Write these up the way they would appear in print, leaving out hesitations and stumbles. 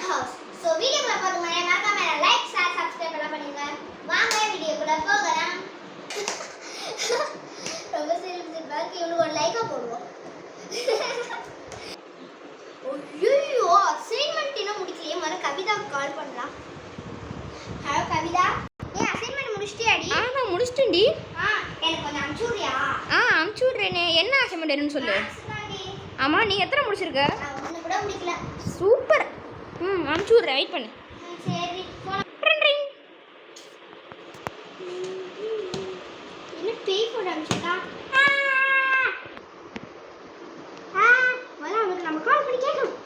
Vlog House. So வீடியோக்குள்ள போறதுக்கு முன்னாடி மறக்காம லைக், ஷேர், சப்ஸ்கிரைப் எல்லாம் பண்ணுங்க. வாங்க வீடியோக்குள்ள போகலாம். ரொம்ப சிரிப்பா இருக்கு. இவனுக்கு ஒரு லைக்கா போடுவோம். ஐயோ அசைன்மெண்ட் இன்னும் முடிக்கலையே. முதல்ல கவிதாவுக்கு கால் பண்ணலாம். ஹலோ கவிதா, ஏன் அசைன்மெண்ட் முடிச்சிட்டியாடி? நான் முடிச்சிட்டேன்டி. எனக்கு கொஞ்சம் அனுப்பிச்சு விடுறியா? அனுப்பிச்சு விட்றேனே. என்ன அசைன்மெண்ட் என்னன்னு சொல்லு. ஆமா, நீ எத்தனை முடிச்சிருக்க? ஒன்று கூட முடிக்கல. சூப்பர். அனுப்பிச்சு விட்றேன், வெயிட் பண்ணு. சரி. என்ன பேய் போட அனுப்பிச்சுட்டா? அவனுக்கு நம்ம கால் பண்ணி கேட்கணும்.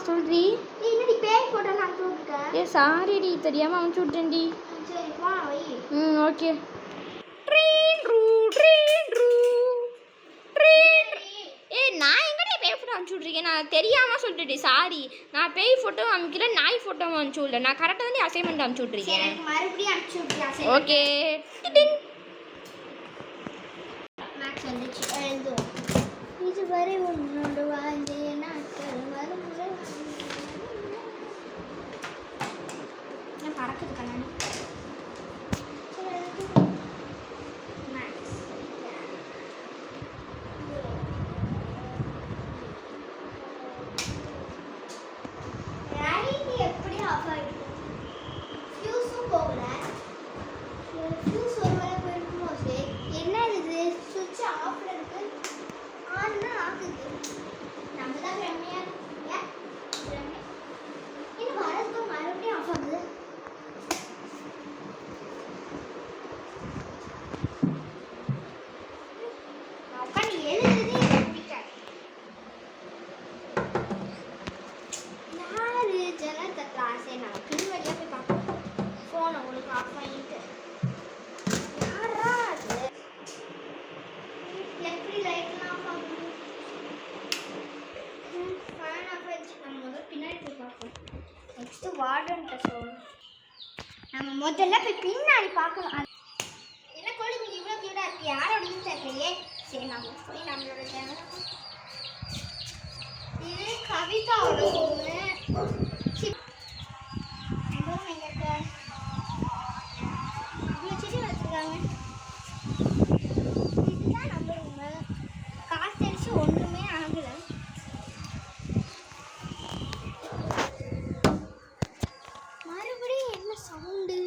சொல்றி. என்னடி பேய் போட்டோ அனுப்பிச்சு விட்டுருக்க? சாரிடி, தெரியாம அனுப்பிச்சு விட்டேன்டி. சரி போ வை. ஓகே. நான் எங்கடி பேய் ஃபோட்டோ அனுப்பிச்சு விட்ருக்கேன்? நான் தெரியாம சொல்லிட்டு சாரி. நான் பேய் ஃபோட்டோ அனுப்பிக்கல, நாய் ஃபோட்டோ அனுப்பிச்சு விடல. நான் கரெக்டாக தான் அசைன்மெண்ட் அனுப்பிச்சு விட்ருக்கேன். மறுபடியும் அனுப்பிச்சு விட்ருக்கேன். ஓகே. மேக்ஸ் வந்துச்சு, எழுதுவோம். இதுவரை உன்னோடு வாழ்ந்தே நாட்கள் மறுமுறை பறக்குது கண்ணாடி. எப்படி ஆஃப் ஆகிடும்? ஃபியூஸும் போகல. ஃபியூஸ் ஒரு வேலை போயிருக்குமோ? சரி, என்ன இது? சுவிட்ச் ஆஃப்ல இருக்கு, ஆன்னா ஆகுது. நம்ம தான் பிரம்மையா இன்னும் வரதுக்கு மறுபடியும் ஆஃப் ஆகுது. உட்காந்து எழுதுறதே எனக்கு பிடிக்காது. யாரு ஜனல் கிளாஸே நான் பின்வழியாக போய் பார்ப்போம். ஃபோனை உங்களுக்கு ஆஃப் பண்ணிட்டு யாரா அது? எப்படி லைட்லாம் ஆஃப் ஆகுது? ஃபேன் ஆஃப் ஆயிடுச்சு. நம்ம முதல்ல பின்னாடி போய் பார்ப்போம். நெக்ஸ்ட் வார்டன்ட்ட சொல்லணும். நம்ம முதல்ல போய் பின்னாடி பார்க்கணும். என்ன கோழிங்க இவ்வளோ கியூட்டாக இருக்கு? யாரோடையும் தெரியலையே. சரி, நம்ம போய் நம்மளோட சேனல். இது கவிதாவோட பொண்ணு. இவ்வளோ செடி வச்சுருக்காங்க. இதுதான் நம்ம ரூமு. காற்றடிச்சு ஒன்றுமே ஆகலை. மறுபடியும் என்ன சவுண்டு?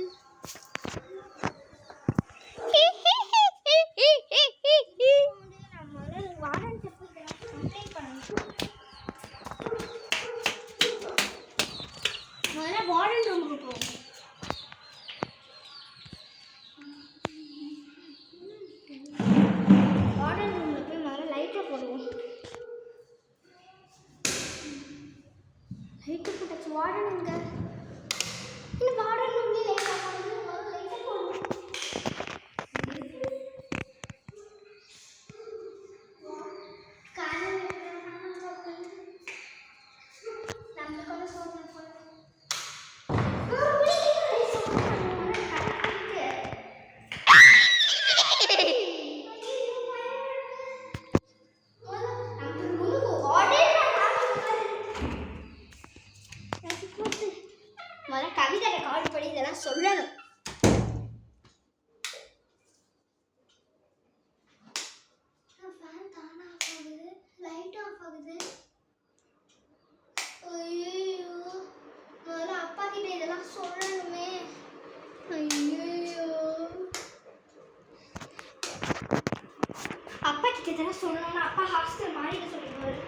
கவிதை கால் பண்ணி இதெல்லாம் சொல்லணும். ஃபேன் தானா ஆஃப் ஆகுது, லைட் ஆஃப் ஆகுது. ஐயோ, முதல்ல அப்பா கிட்ட இதெல்லாம் சொல்லணுமே. ஐயோ, அப்பா கிட்ட இதெல்லாம் சொல்லணும்னா அப்பா ஹாஸ்டல் மாறிட்டு சொல்லிடுவாரு.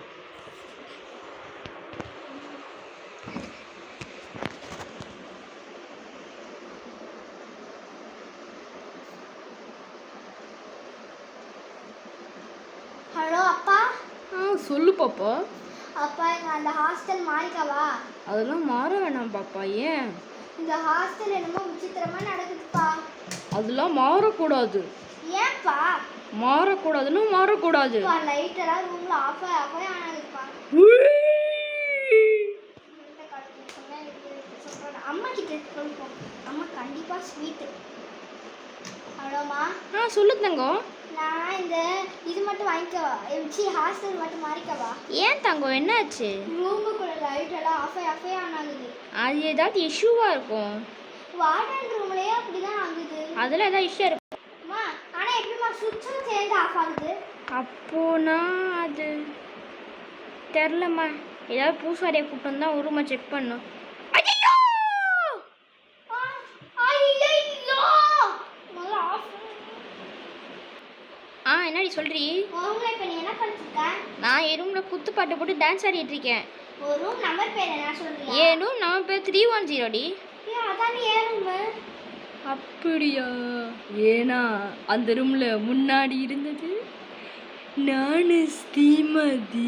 ஹலோ அப்பா. சொல்லு பாப்பா. அப்பா, எங்க அந்த ஹாஸ்டல் மாறிக்கவா? அதெல்லாம் மாற வேணாம் பாப்பா. ஏன்? இந்த ஹாஸ்டல் என்னமோ விசித்திரமா நடக்குதுப்பா. அதெல்லாம் மாறக்கூடாது. ஏன்பா? மாறக்கூடாதுன்னு மாறக்கூடாது. லைட் எல்லாம் ரூம்ல ஆஃப் ஆனாதுப்பா. அம்மா கிட்ட சொல்லுவோம். அம்மா கண்டிப்பா ஸ்வீட் சொல்லு தங்கம். நான் இந்த இது மட்டும் வாங்கிக்கவா? ஹாஸ்டல் மட்டும் மாறிக்கவா? ஏன் தங்கம் என்னாச்சு? ரூமுக்குள்ள லைட் எல்லாம் ஆஃபே ஆனாகுது. அது ஏதாவது இஷ்யூவாக இருக்கும். வார்டன் ரூம்லயே அப்படிதான் ஆகுது. அதில் ஏதாவது இஷ்யூ இருக்கும். அம்மா ஆனால் எப்படிம்மா சுவிட்சும் சேர்ந்து ஆஃப் ஆகுது? அப்போனா அது தெரிலம்மா. ஏதாவது பூசாரியை கூப்பிட்டு வந்தால் ஒரு ரூமை செக் பண்ணும். ஐயோ! ஐயோ! முதல்ல ஆஃப். என்னடி சொல்றீ? உங்களை இப்போ நீ என்ன பண்ணிருக்க? நான் என் ரூமில் குத்துப்பாட்டு போட்டு டான்ஸ் ஆடிட்டு இருக்கேன். ஒரு ரூம் நம்பர் பேர் என்ன சொல்றியா? ஏன் ரூம் நம்ம பேர் 310டி. அதான் ஏன் ரூம்? அப்படியா? ஏன்னா அந்த ரூம்ல முன்னாடி இருந்தது நானு ஸ்ரீமதி.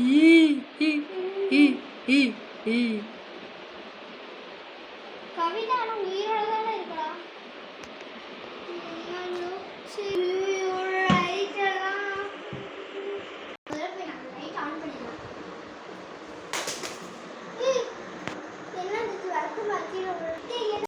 கவிதா ஆனால் உயிரோட தானே இருக்கா?